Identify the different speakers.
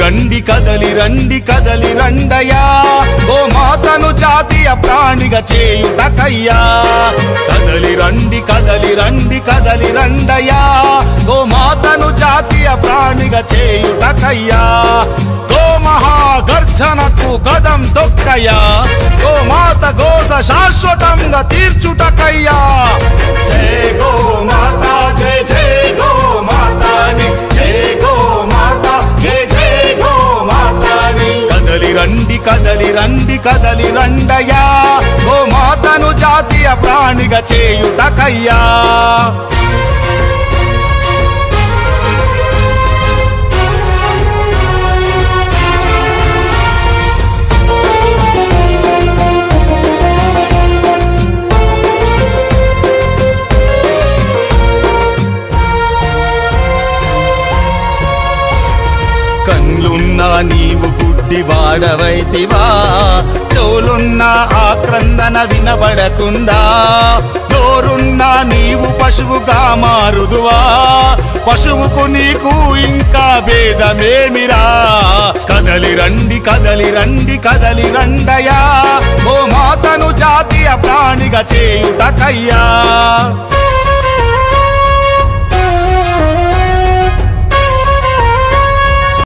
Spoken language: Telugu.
Speaker 1: రండి కదలి రండి కదలి రండయ్యా గోమాతను జాతీయ ప్రాణిగా చేయుటకయ్యా కదలి రండి కదలి రండి కదలి రండయ్యా గోమాతను జాతీయ ప్రాణిగా చేయుటకయ్యా గోమహాగర్జనకు కదం తొక్కయ్యా గోమాత గోస శాశ్వతంగా తీర్చుటకయ్యా జై గోమాత జై జై గోమాతాని జై గోమాత జై జై గోమాతాని కదలి రండి కదలి రండి కదలి రండయ్యా గోమాతను జాతీయ ప్రాణిగా చేయుటకయ్యా కన్నున్నా నీవు గుడ్డి వాడవైతివా చెవులున్నా ఆక్రందన వినబడకుందా నోరున్నా నీవు పశువుగా మారుదువా పశువుకు నీకు ఇంకా భేదమేమిరా కదలి రండి కదలి రండి కదలి రండయ్యా గోమాతను జాతీయ ప్రాణిగా చేయుటకయ్యా